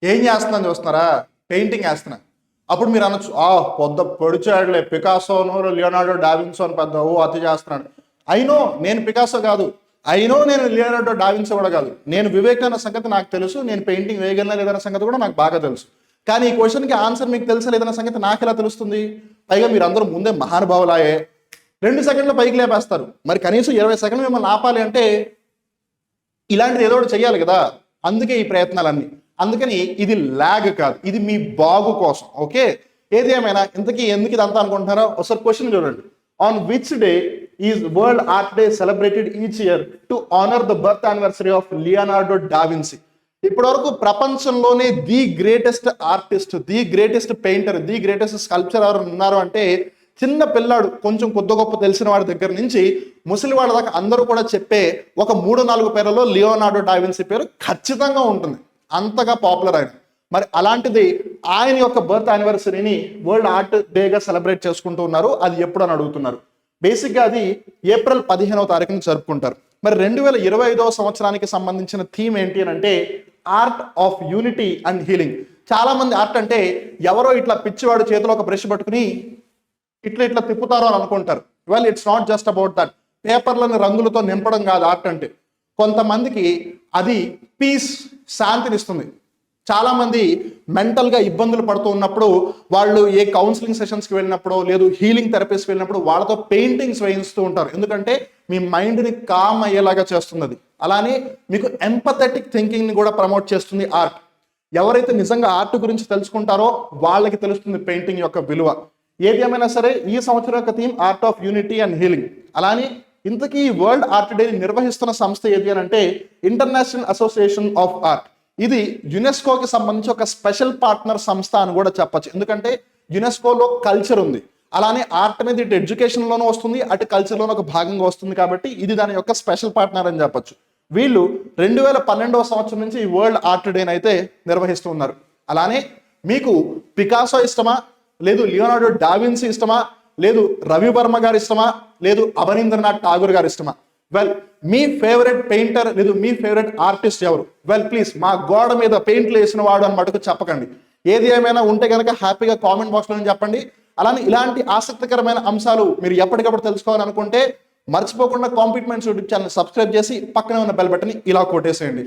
ఏం చేస్తున్నాను చూస్తున్నారా? పెయింటింగ్ వేస్తున్నా. అప్పుడు మీరు అనొచ్చు, పొద్దు పొడిచాడులే పికాసోను లియోనార్డో డావిన్సో అని పెద్ద అతి చేస్తున్నాడు. అయినో నేను పికాసో కాదు, అయినో నేను లియోనార్డో డావిన్సో కూడా కాదు. నేను వివేకానంద సంగతి నాకు తెలుసు, నేను పెయింటింగ్ వేయగలనా లేదన్న సంగతి కూడా నాకు బాగా తెలుసు. కానీ ఈ క్వశ్చన్కి ఆన్సర్ మీకు తెలుసా లేదన్న సంగతి నాకు ఎలా తెలుస్తుంది? పైగా మీరు అందరూ ముందే మహానుభావులాయే 2 సెకండ్లు పైకి లేపేస్తారు. మరి కనీసం 20 సెకండ్లు మిమ్మల్ని ఆపాలి అంటే ఇలాంటిది ఏదో ఒకటి చెయ్యాలి కదా. అందుకే ఈ ప్రయత్నాలన్నీ. అందుకని ఇది ల్యాగ్ కాదు, ఇది మీ బాగు కోసం. ఓకే, ఏది ఏమైనా ఇంతకీ ఎందుకు ఇదంతా అనుకుంటున్నారో ఒకసారి క్వశ్చన్ చూడండి. On which day is world art day celebrated each year to honour the birth anniversary of Leonardo DaVinci? ఇప్పటి వరకు ప్రపంచంలోనే the greatest artist, the greatest painter, the greatest sculpture ఎవరు ఉన్నారు అంటే చిన్న పిల్లాడు కొంచెం కొద్ది గొప్ప తెలిసిన వాడి దగ్గర నుంచి ముసలి వాళ్ళ దాకా అందరూ కూడా చెప్పే ఒక 3-4 పేర్లలో లియోనార్డో డావిన్సీ పేరు ఖచ్చితంగా ఉంటుంది. అంతగా పాపులర్ ఆయన. మరి అలాంటిది ఆయన యొక్క బర్త్ యానివర్సరీని వరల్డ్ ఆర్ట్ డేగా సెలబ్రేట్ చేసుకుంటూ ఉన్నారు. అది ఎప్పుడు అని అడుగుతున్నారు. బేసిక్గా అది ఏప్రిల్ 15వ తారీఖున జరుపుకుంటారు. మరి 2025వ సంవత్సరానికి సంబంధించిన థీమ్ ఏంటి అని అంటే art of unity and healing. చాలా మంది ఆర్ట్ అంటే ఎవరో ఇట్లా పిచ్చివాడు చేతిలో ఒక బ్రష్ పట్టుకుని ఇట్లా తిప్పుతారో అని అనుకుంటారు. Well, it's not just about that. పేపర్లను రంగులతో నింపడం కాదు ఆర్ట్ అంటే. కొంతమందికి అది పీస్, శాంతినిస్తుంది. చాలామంది మెంటల్గా ఇబ్బందులు పడుతూ ఉన్నప్పుడు వాళ్ళు ఏ కౌన్సిలింగ్ సెషన్స్కి వెళ్ళినప్పుడు లేదు హీలింగ్ థెరపీస్కి వెళ్ళినప్పుడు వాళ్ళతో పెయింటింగ్స్ వేయిస్తూ ఉంటారు. ఎందుకంటే మీ మైండ్ని కామ్ అయ్యేలాగా చేస్తుంది అది. అలానే మీకు ఎంపథెటిక్ థింకింగ్ని కూడా ప్రమోట్ చేస్తుంది ఆర్ట్. ఎవరైతే నిజంగా ఆర్ట్ గురించి తెలుసుకుంటారో వాళ్ళకి తెలుస్తుంది పెయింటింగ్ యొక్క విలువ. ఏది ఏమైనా సరే ఈ సంవత్సరం యొక్క theme art of unity and healing. అలానే ఇంతకీ వరల్డ్ ఆర్ట్ డే నిర్వహిస్తున్న సంస్థ ఏది అని అంటే ఇంటర్నేషనల్ అసోసియేషన్ ఆఫ్ ఆర్ట్. ఇది యునెస్కోకి సంబంధించి ఒక స్పెషల్ పార్ట్నర్ సంస్థ అని కూడా చెప్పచ్చు. ఎందుకంటే యునెస్కోలో కల్చర్ ఉంది, అలానే ఆర్ట్ అనేది ఇటు ఎడ్యుకేషన్లోనూ వస్తుంది, అటు కల్చర్లోనూ ఒక భాగంగా వస్తుంది. కాబట్టి ఇది దాని యొక్క స్పెషల్ పార్ట్నర్ అని చెప్పచ్చు. వీళ్ళు 2012వ సంవత్సరం నుంచి ఈ వరల్డ్ ఆర్ట్ డేని అయితే నిర్వహిస్తూ ఉన్నారు. అలానే మీకు పికాసో ఇష్టమా, లేదు లియోనార్డో డావిన్సీ ఇష్టమా, లేదు రవి వర్మ గారు ఇష్టమా, లేదు అవనీంద్రనాథ్ ఠాగూర్ గారు ఇష్టమా? వెల్, మీ ఫేవరెట్ పెయింటర్ లేదు మీ ఫేవరెట్ ఆర్టిస్ట్ ఎవరు? వెల్, ప్లీజ్ మా గోడ మీద పెయింట్లు వేసిన వాడు అని మటుకు చెప్పకండి. ఏది ఏమైనా ఉంటే కనుక హ్యాపీగా కామెంట్ బాక్స్లో చెప్పండి. అలానే ఇలాంటి ఆసక్తికరమైన అంశాలు మీరు ఎప్పటికప్పుడు తెలుసుకోవాలనుకుంటే మర్చిపోకుండా compete minds YouTube channel subscribe చేసి పక్కనే ఉన్న బెల్ బటన్ ఇలా కొట్టేసేయండి.